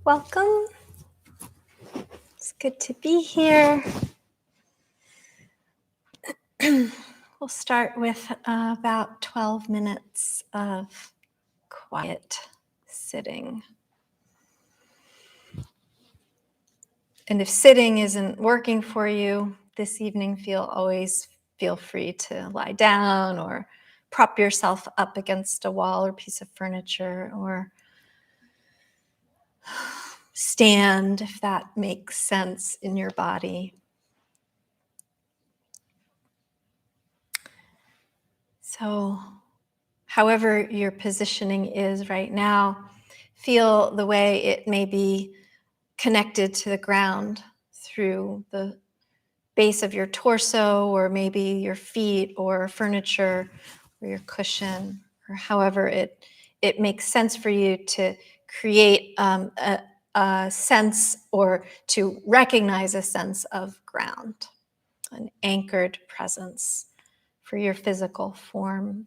Welcome. It's good to be here. We'll start with about 12 minutes of quiet sitting. And if sitting isn't working for you this evening, always feel free to lie down or prop yourself up against a wall or piece of furniture, or stand if that makes sense in your body. So, however your positioning is right now, feel the way it may be connected to the ground through the base of your torso, or maybe your feet or furniture or your cushion, or however it makes sense for you to create a sense, or to recognize a sense of ground, an anchored presence for your physical form.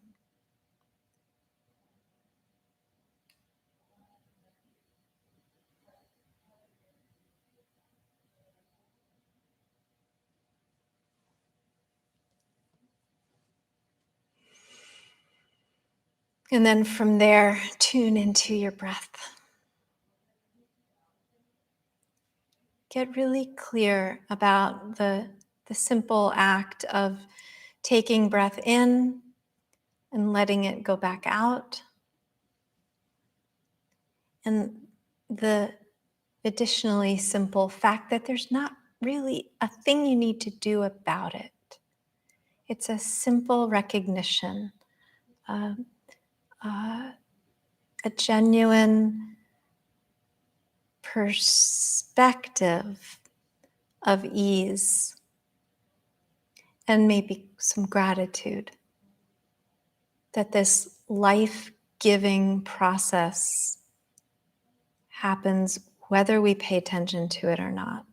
And then from there, tune into your breath. Get really clear about the simple act of taking breath in and letting it go back out. And the additionally simple fact that there's not really a thing you need to do about it. It's a simple recognition, a genuine perspective of ease, and maybe some gratitude that this life-giving process happens whether we pay attention to it or not.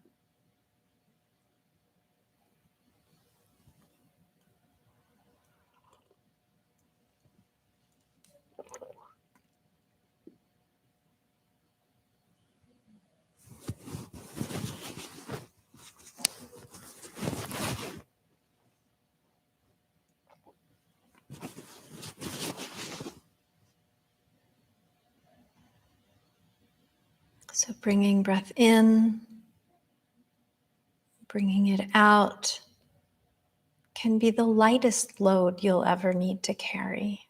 So bringing breath in, bringing it out can be the lightest load you'll ever need to carry.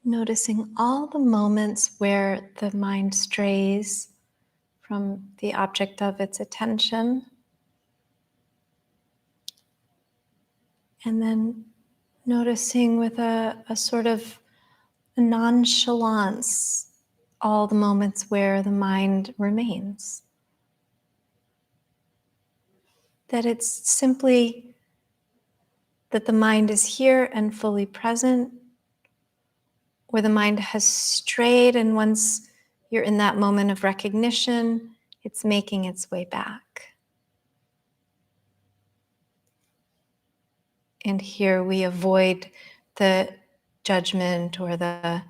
Noticing all the moments where the mind strays from the object of its attention, and then noticing with a sort of nonchalance all the moments where the mind remains. That it's simply that the mind is here and fully present, or the mind has strayed, and once you're in that moment of recognition, it's making its way back. And here we avoid the judgment or the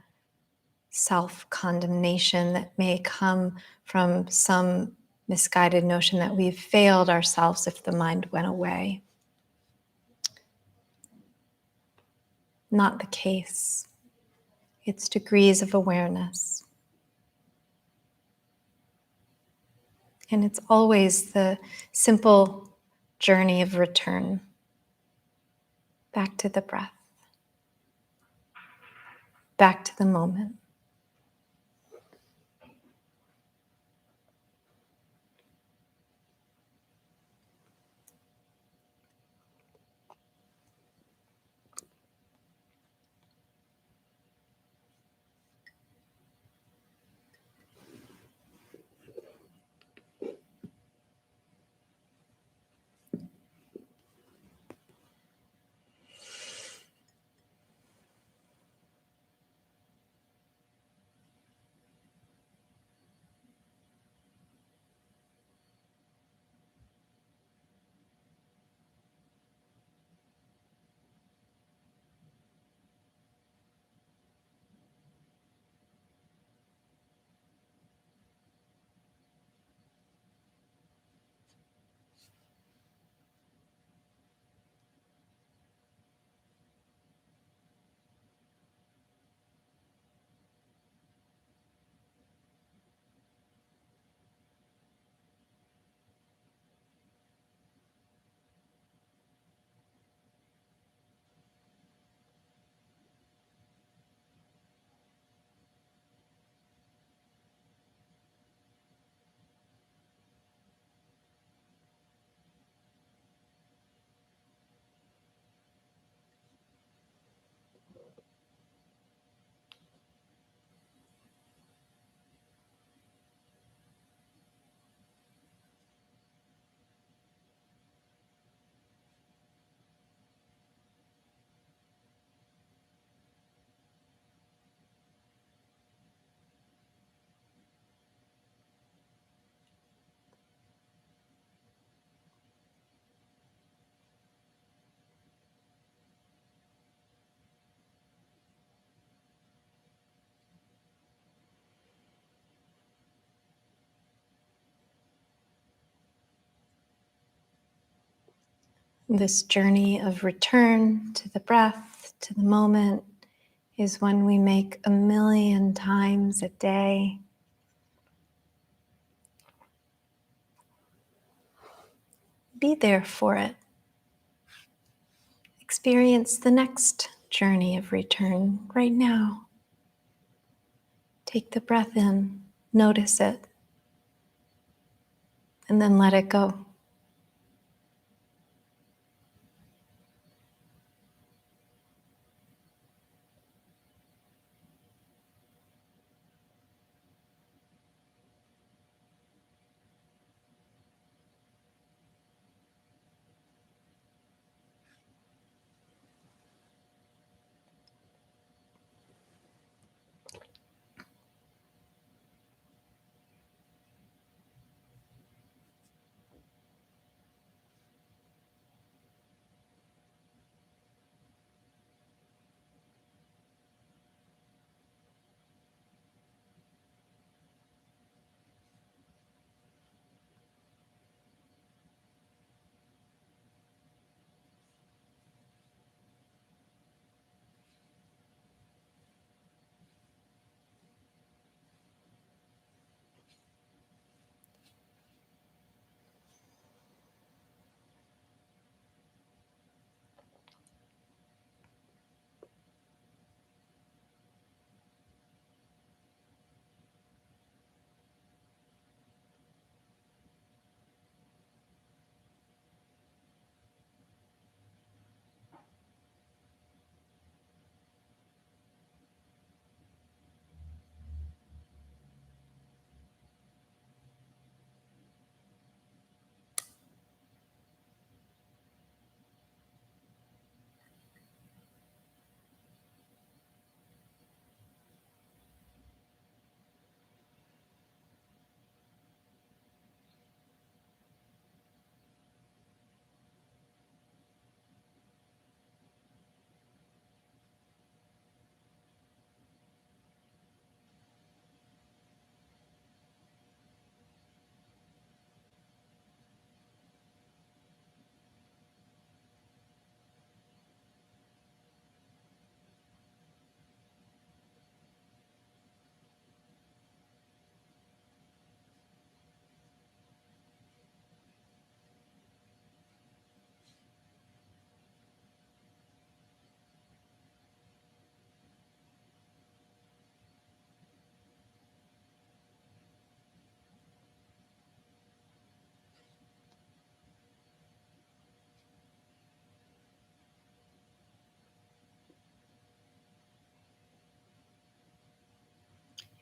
self-condemnation that may come from some misguided notion that we've failed ourselves if the mind went away. not the case. It's degrees of awareness. And it's always the simple journey of return back to the breath, back to the moment. This journey of return to the breath, to the moment, is one we make 1,000,000 times a day. Be there for it. Experience the next journey of return right now. Take the breath in, notice it, and then let it go.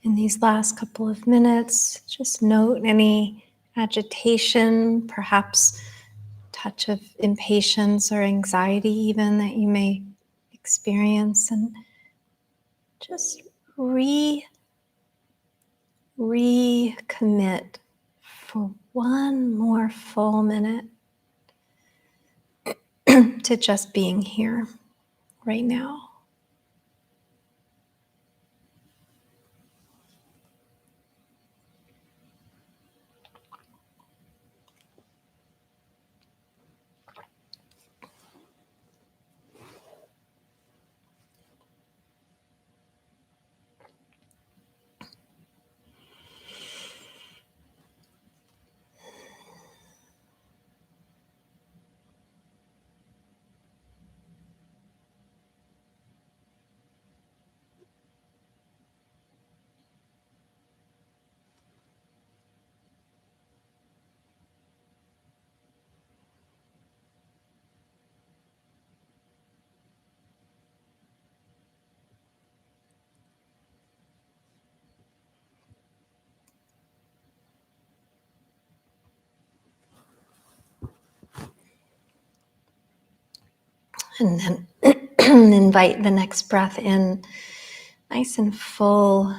In these last couple of minutes, just note any agitation, perhaps touch of impatience or anxiety even that you may experience, and just recommit for one more full minute to just being here right now. And then invite the next breath in, nice and full,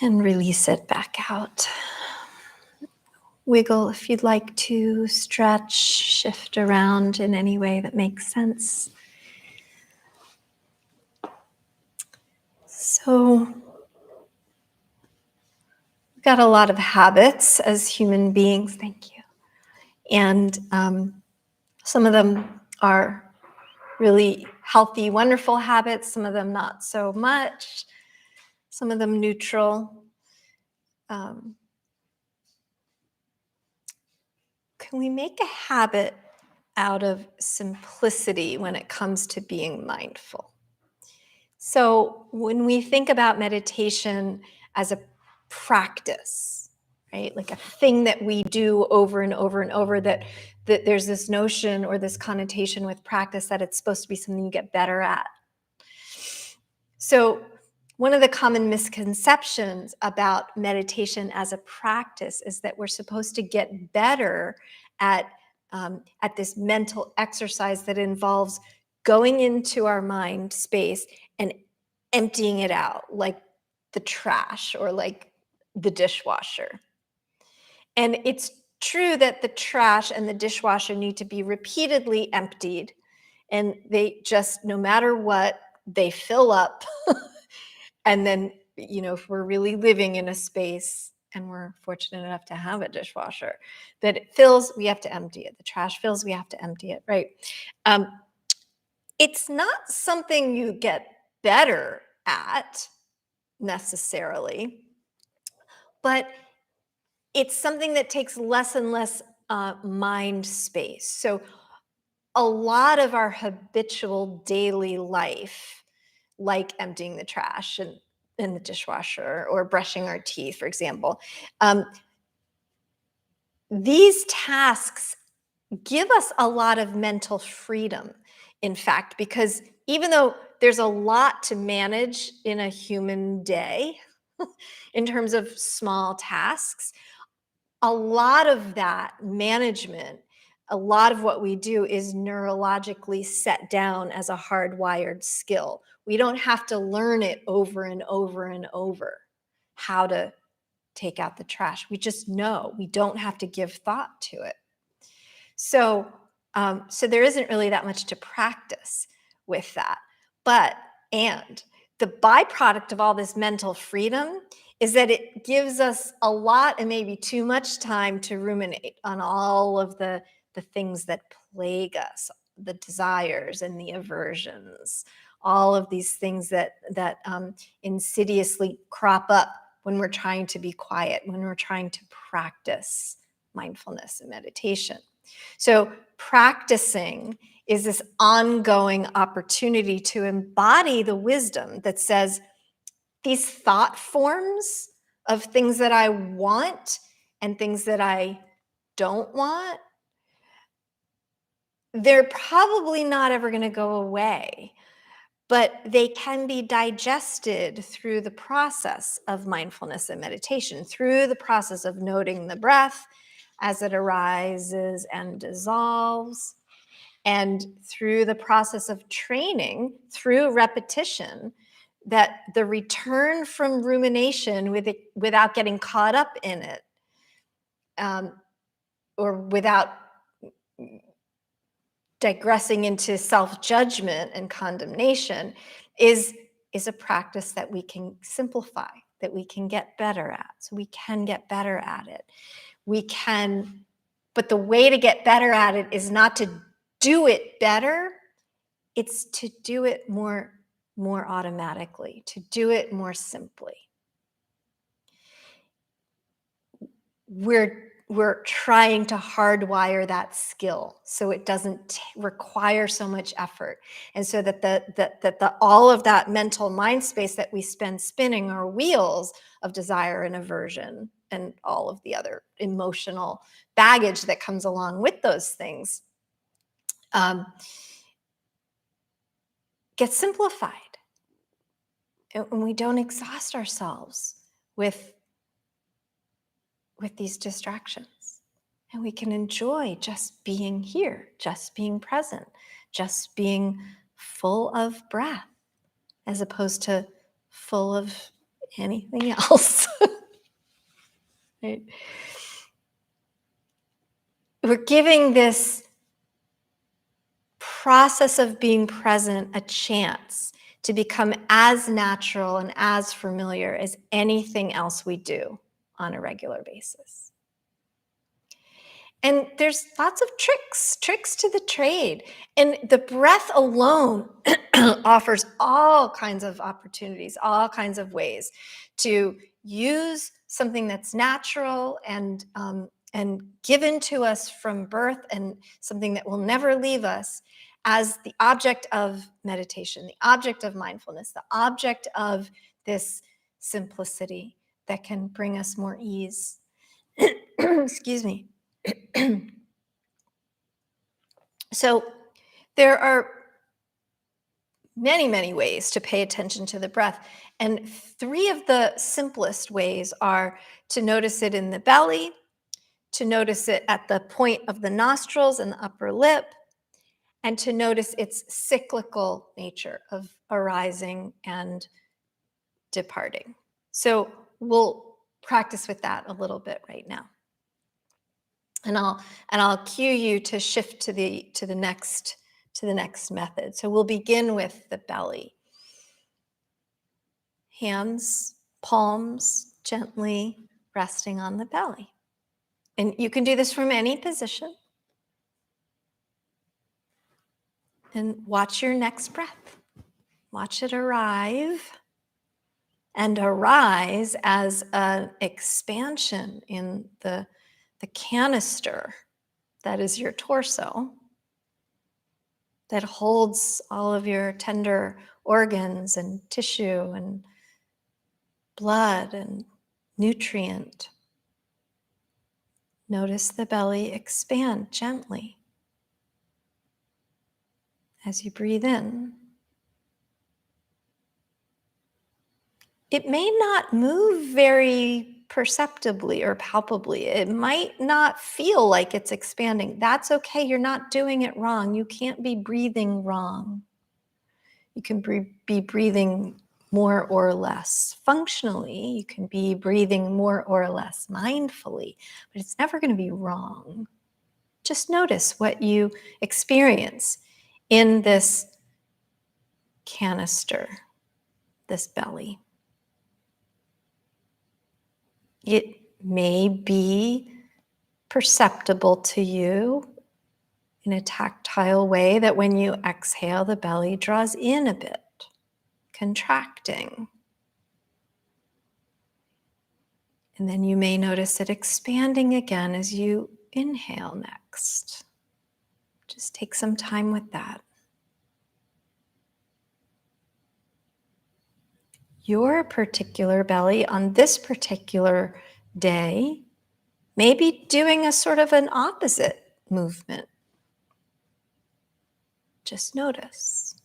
and release it back out. Wiggle if you'd like to, stretch, shift around in any way that makes sense. So, we've got a lot of habits as human beings, thank you. And some of them are really healthy, wonderful habits, some of them not so much, some of them neutral. Can we make a habit out of simplicity when it comes to being mindful? So when we think about meditation as a practice, right, like a thing that we do over and over and over, that there's this notion or this connotation with practice that it's supposed to be something you get better at. So one of the common misconceptions about meditation as a practice is that we're supposed to get better at this mental exercise that involves going into our mind space and emptying it out like the trash or like the dishwasher. And it's true that the trash and the dishwasher need to be repeatedly emptied, and they just, no matter what, they fill up. And then, if we're really living in a space and we're fortunate enough to have a dishwasher, that it fills, we have to empty it. The trash fills, we have to empty it, right? Um, it's not something you get better at necessarily, but it's something that takes less and less mind space. So a lot of our habitual daily life, like emptying the trash and in the dishwasher or brushing our teeth, for example, these tasks give us a lot of mental freedom, in fact, because even though there's a lot to manage in a human day in terms of small tasks, a lot of that management, a lot of what we do is neurologically set down as a hardwired skill. We don't have to learn it over and over and over how to take out the trash. We just know. We don't have to give thought to it. So, so there isn't really that much to practice with that. And the byproduct of all this mental freedom is that it gives us a lot and maybe too much time to ruminate on all of the things that plague us, the desires and the aversions, all of these things that insidiously crop up when we're trying to be quiet, when we're trying to practice mindfulness and meditation. So practicing is this ongoing opportunity to embody the wisdom that says these thought forms of things that I want and things that I don't want, they're probably not ever going to go away. but they can be digested through the process of mindfulness and meditation, through the process of noting the breath as it arises and dissolves, and through the process of training, through repetition, that the return from rumination without getting caught up in it, um, or without digressing into self-judgment and condemnation, is a practice that we can simplify, that we can get better at. So we can get better at it. We can, but the way to get better at it is not to do it better, it's to do it more automatically, to do it more simply. We're trying to hardwire that skill so it doesn't require so much effort, and so that the all of that mental mind space that we spend spinning our wheels of desire and aversion and all of the other emotional baggage that comes along with those things, gets simplified, and we don't exhaust ourselves with these distractions. And we can enjoy just being here, just being present, just being full of breath, as opposed to full of anything else. Right? We're giving this process of being present a chance to become as natural and as familiar as anything else we do on a regular basis. And there's lots of tricks to the trade. And the breath alone offers all kinds of opportunities, all kinds of ways to use something that's natural and given to us from birth, and something that will never leave us, as the object of meditation, the object of mindfulness, the object of this simplicity that can bring us more ease. Excuse me. So there are many, many ways to pay attention to the breath. And three of the simplest ways are to notice it in the belly, to notice it at the point of the nostrils and the upper lip, and to notice its cyclical nature of arising and departing. So we'll practice with that a little bit right now. And I'll cue you to shift to the next method. So we'll begin with the belly. Hands, palms gently resting on the belly. And you can do this from any position. And watch your next breath. Watch it arrive and arise as an expansion in the canister that is your torso, that holds all of your tender organs and tissue and blood and nutrient. Notice the belly expand gently as you breathe in. It may not move very perceptibly or palpably. It might not feel like it's expanding. That's okay. You're not doing it wrong. You can't be breathing wrong. You can be breathing more or less functionally. You can be breathing more or less mindfully, but it's never going to be wrong. Just notice what you experience in this canister, this belly. It may be perceptible to you in a tactile way that when you exhale, the belly draws in a bit, contracting. And then you may notice it expanding again as you inhale next. Just take some time with that. Your particular belly on this particular day may be doing a sort of an opposite movement. Just notice.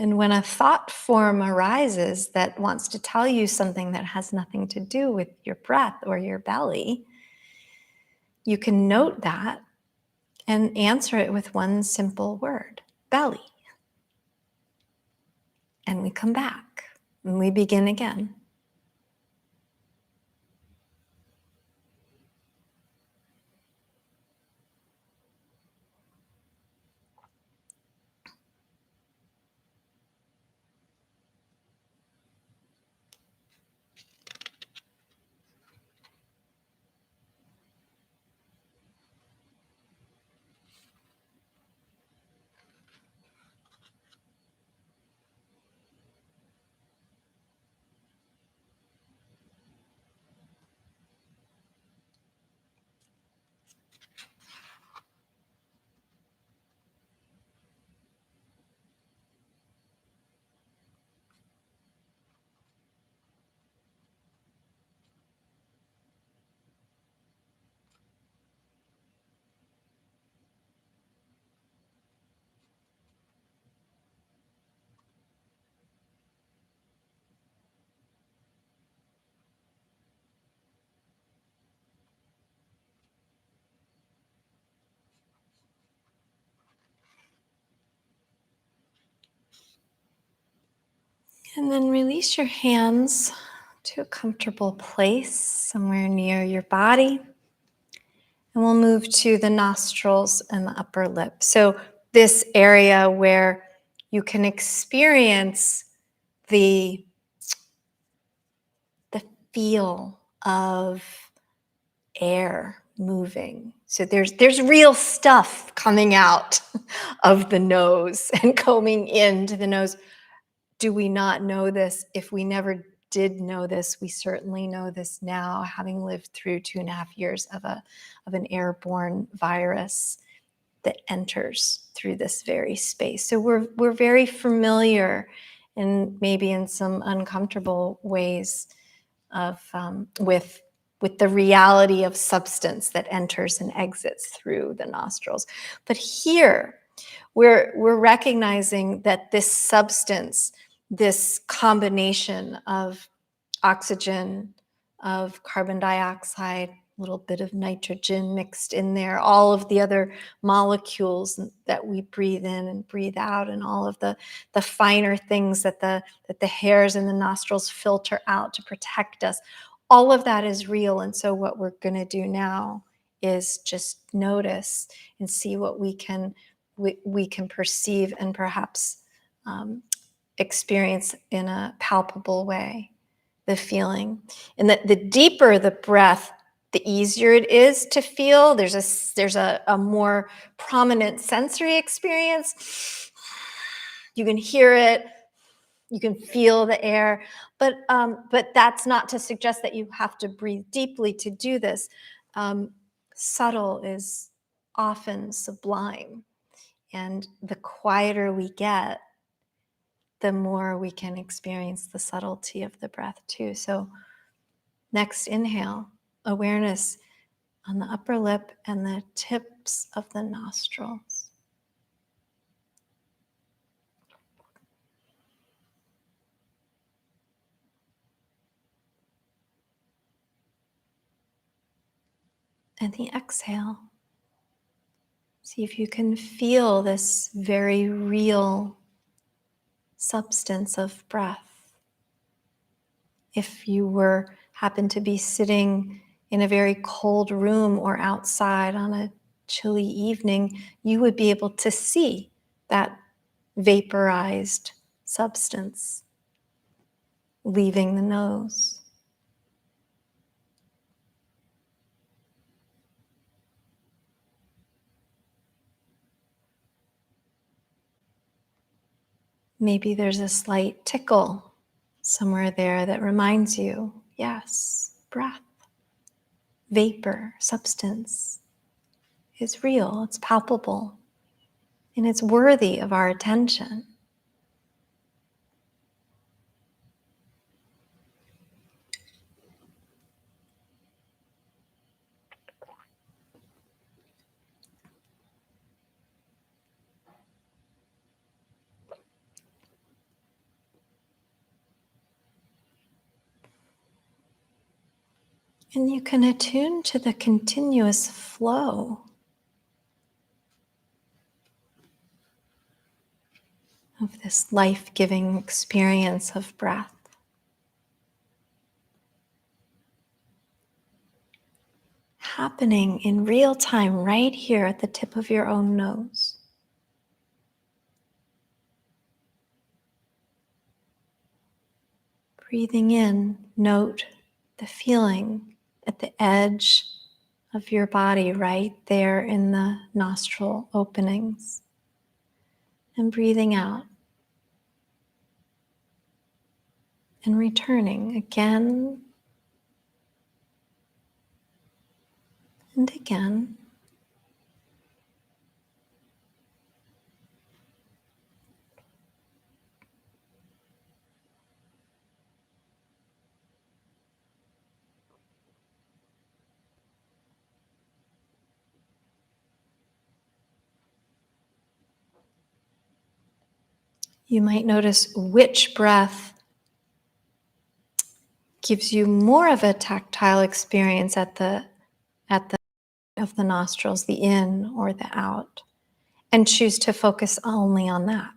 And when a thought form arises that wants to tell you something that has nothing to do with your breath or your belly, you can note that and answer it with one simple word: belly. And we come back and we begin again. And then release your hands to a comfortable place somewhere near your body. And we'll move to the nostrils and the upper lip. So this area where you can experience the, the feel of air moving. So there's real stuff coming out of the nose and coming into the nose. Do we not know this? If we never did know this, we certainly know this now, having lived through 2.5 years of an airborne virus that enters through this very space. So we're very familiar, and maybe in some uncomfortable ways, of with the reality of substance that enters and exits through the nostrils. But here, we're recognizing that this substance, this combination of oxygen, of carbon dioxide, a little bit of nitrogen mixed in there, all of the other molecules that we breathe in and breathe out, and all of the finer things that the hairs in the nostrils filter out to protect us. All of that is real. And so what we're going to do now is just notice and see what we can perceive and perhaps experience in a palpable way, the feeling. And that the deeper the breath, the easier it is to feel. There's a more prominent sensory experience. You can hear it, you can feel the air, but that's not to suggest that you have to breathe deeply to do this. Subtle is often sublime, and the quieter we get, the more we can experience the subtlety of the breath too. So next inhale, awareness on the upper lip and the tips of the nostrils. And the exhale. See if you can feel this very real substance of breath. If you happen to be sitting in a very cold room or outside on a chilly evening, you would be able to see that vaporized substance leaving the nose. Maybe there's a slight tickle somewhere there that reminds you, yes, breath, vapor, substance is real, it's palpable, and it's worthy of our attention. And you can attune to the continuous flow of this life-giving experience of breath, happening in real time right here at the tip of your own nose. Breathing in, note the feeling at the edge of your body right there in the nostril openings. And breathing out and returning again and again. You might notice which breath gives you more of a tactile experience at the of the nostrils, the in or the out, and choose to focus only on that.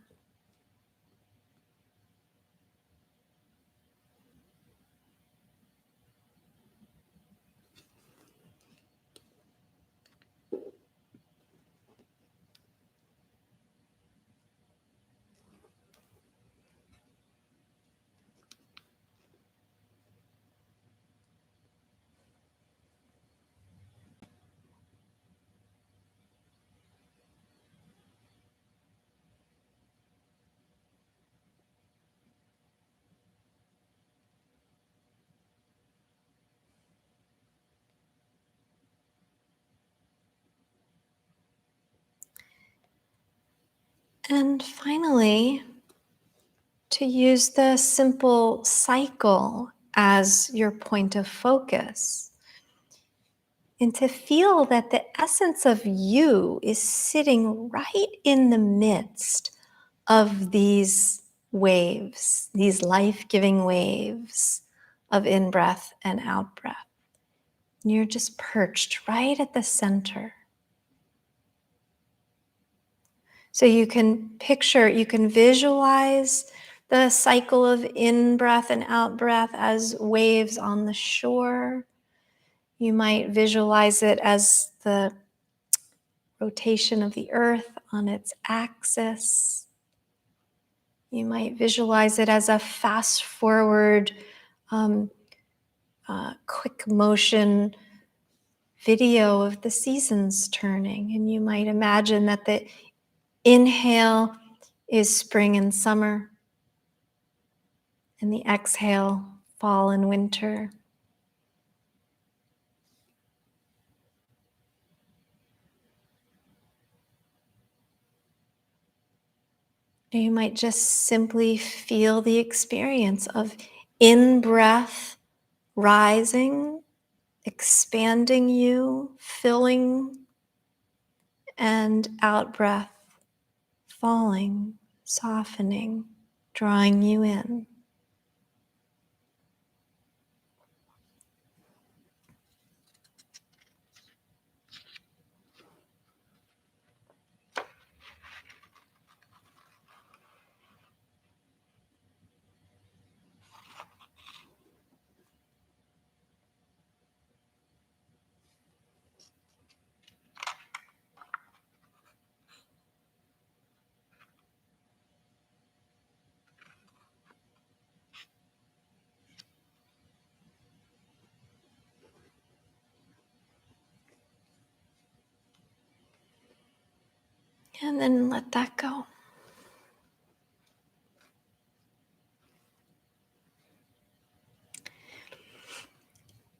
And finally, to use the simple cycle as your point of focus, and to feel that the essence of you is sitting right in the midst of these waves, these life-giving waves of in-breath and out-breath. And you're just perched right at the center. So you can picture, you can visualize the cycle of in-breath and out-breath as waves on the shore. You might visualize it as the rotation of the earth on its axis. You might visualize it as a fast forward, quick motion video of the seasons turning. And you might imagine that the inhale is spring and summer, and the exhale, fall and winter. And you might just simply feel the experience of in-breath rising, expanding you, filling, and out-breath falling, softening, drawing you in. And then let that go.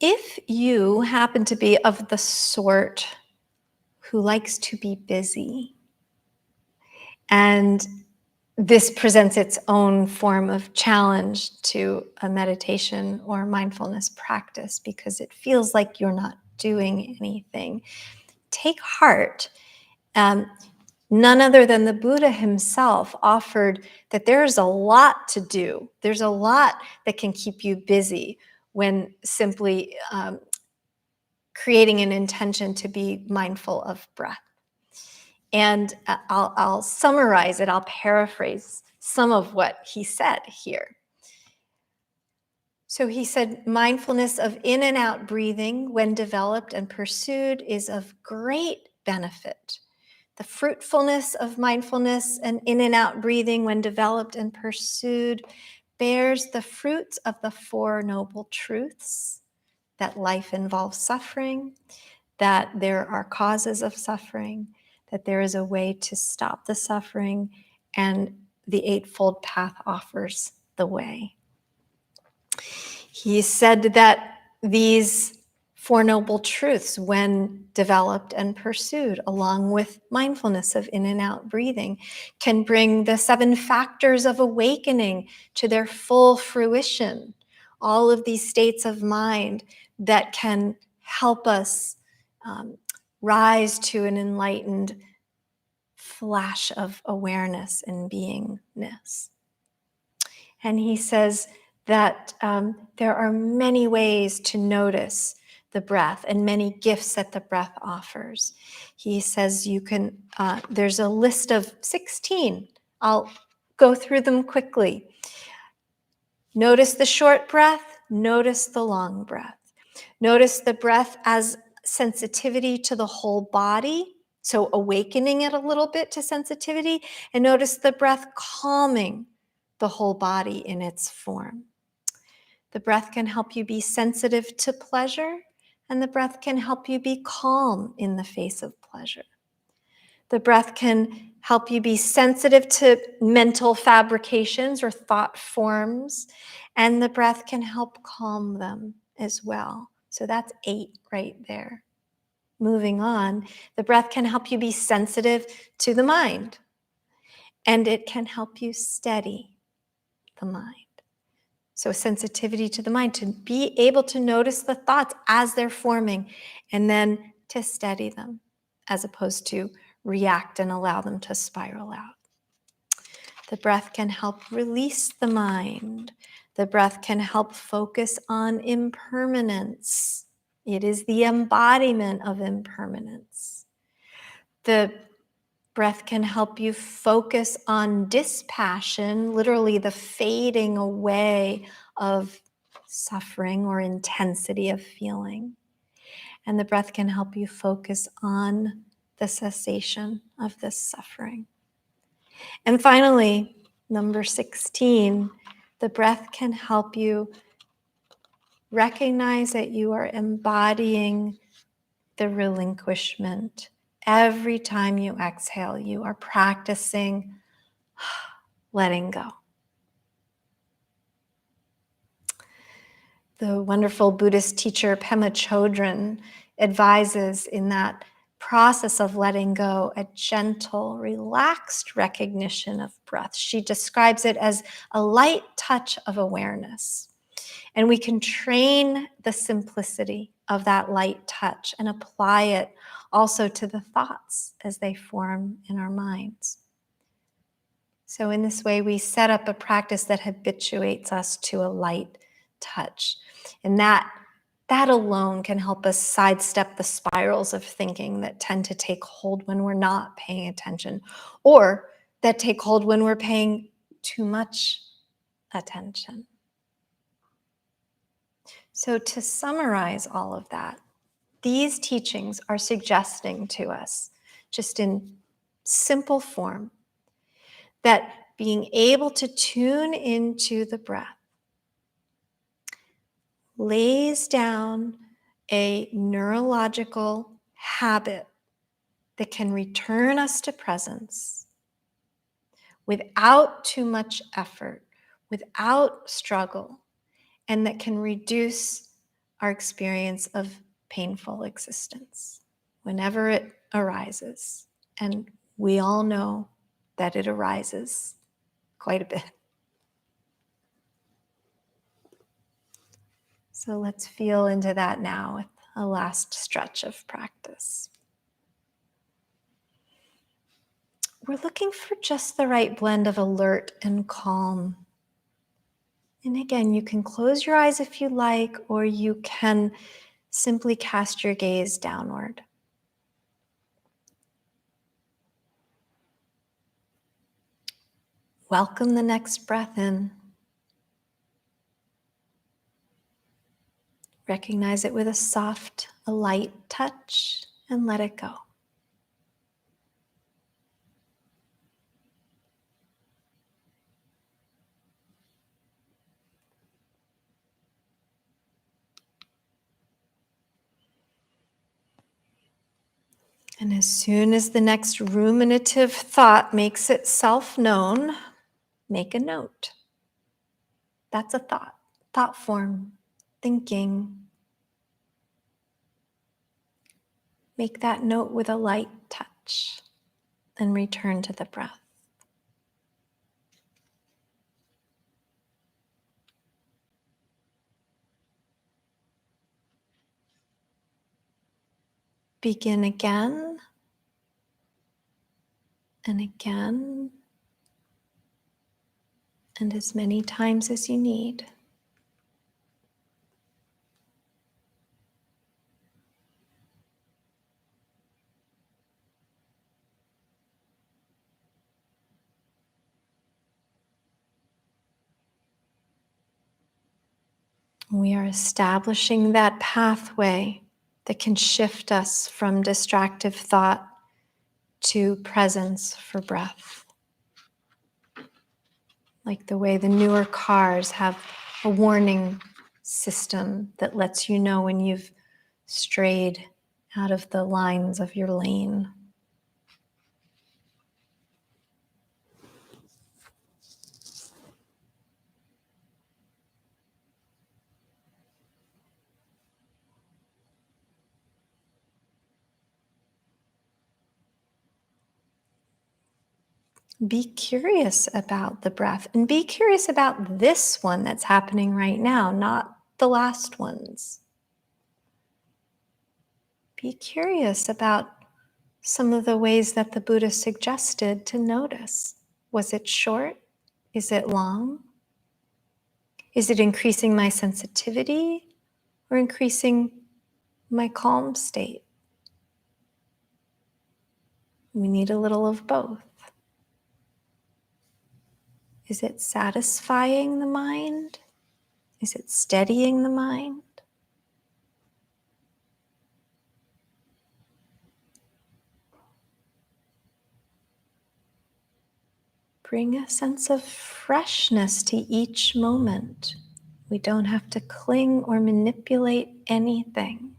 If you happen to be of the sort who likes to be busy, and this presents its own form of challenge to a meditation or mindfulness practice because it feels like you're not doing anything, take heart. Um, None other than the Buddha himself offered that there's a lot to do. There's a lot that can keep you busy when simply creating an intention to be mindful of breath. And I'll summarize it, I'll paraphrase some of what he said here. So he said, mindfulness of in and out breathing, when developed and pursued, is of great benefit. The fruitfulness of mindfulness and in and out breathing, when developed and pursued, bears the fruits of the Four Noble Truths: that life involves suffering, that there are causes of suffering, that there is a way to stop the suffering, and the Eightfold Path offers the way. He said that these Four Noble Truths, when developed and pursued, along with mindfulness of in and out breathing, can bring the 7 factors of awakening to their full fruition. All of these states of mind that can help us rise to an enlightened flash of awareness and beingness. And he says that there are many ways to notice the breath and many gifts that the breath offers. He says you can, there's a list of 16. I'll go through them quickly. Notice the short breath, notice the long breath. Notice the breath as sensitivity to the whole body, so awakening it a little bit to sensitivity, and notice the breath calming the whole body in its form. The breath can help you be sensitive to pleasure, and the breath can help you be calm in the face of pleasure. The breath can help you be sensitive to mental fabrications or thought forms, and the breath can help calm them as well. So that's 8 right there. Moving on, the breath can help you be sensitive to the mind, and it can help you steady the mind. So sensitivity to the mind, to be able to notice the thoughts as they're forming, and then to steady them, as opposed to react and allow them to spiral out. The breath can help release the mind. The breath can help focus on impermanence. It is the embodiment of impermanence. The breath can help you focus on dispassion, literally the fading away of suffering or intensity of feeling. And the breath can help you focus on the cessation of this suffering. And finally, number 16, the breath can help you recognize that you are embodying the relinquishment. Every time you exhale, you are practicing letting go. The wonderful Buddhist teacher Pema Chodron advises in that process of letting go a gentle, relaxed recognition of breath. She describes it as a light touch of awareness. And we can train the simplicity of that light touch and apply it also to the thoughts as they form in our minds. So in this way, we set up a practice that habituates us to a light touch. And that alone can help us sidestep the spirals of thinking that tend to take hold when we're not paying attention, or that take hold when we're paying too much attention. So to summarize all of that, these teachings are suggesting to us, just in simple form, that being able to tune into the breath lays down a neurological habit that can return us to presence without too much effort, without struggle, and that can reduce our experience of painful existence whenever it arises. And we all know that it arises quite a bit. So let's feel into that now with a last stretch of practice. We're looking for just the right blend of alert and calm. And again, you can close your eyes if you like, or you can simply cast your gaze downward. Welcome the next breath in. Recognize it with a soft, a light touch, and let it go. And as soon as the next ruminative thought makes itself known, make a note. That's a thought, thought form, thinking. Make that note with a light touch, then return to the breath. Begin again and again, and as many times as you need. We are establishing that pathway that can shift us from distractive thought to presence for breath. Like the way the newer cars have a warning system that lets you know when you've strayed out of the lines of your lane. Be curious about the breath and be curious about this one that's happening right now, not the last ones. Be curious about some of the ways that the Buddha suggested to notice. Was it short? Is it long? Is it increasing my sensitivity or increasing my calm state? We need a little of both. Is it satisfying the mind? Is it steadying the mind? Bring a sense of freshness to each moment. We don't have to cling or manipulate anything.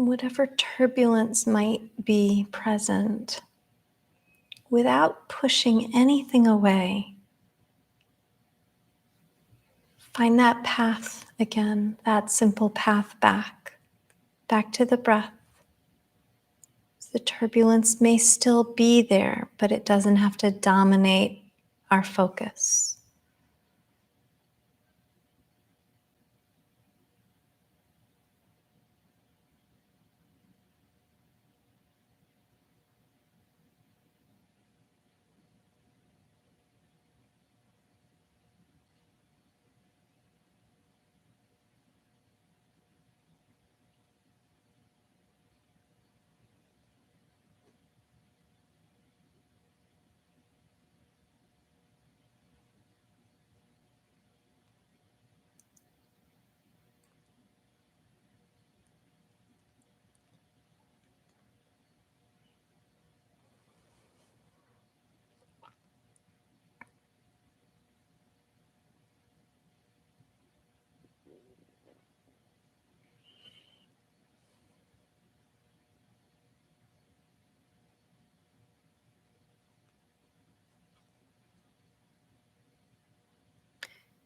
whatever turbulence might be present, without pushing anything away. Find that path again, that simple path back to the breath. The turbulence may still be there, but it doesn't have to dominate our focus.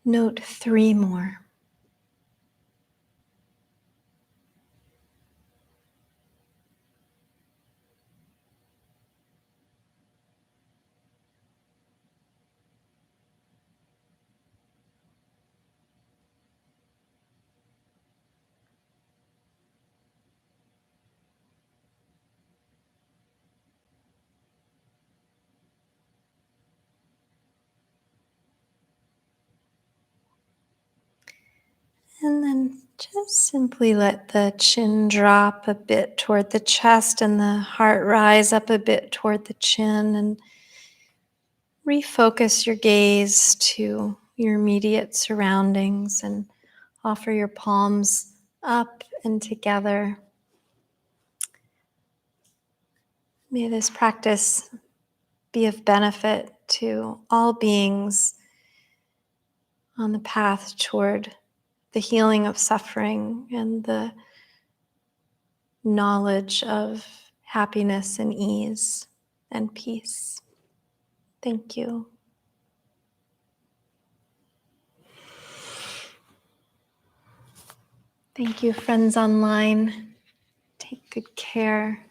Note 3 more. And then just simply let the chin drop a bit toward the chest and the heart rise up a bit toward the chin, and refocus your gaze to your immediate surroundings and offer your palms up and together. May this practice be of benefit to all beings on the path toward the healing of suffering and the knowledge of happiness and ease and peace. Thank you. Thank you, friends online. Take good care.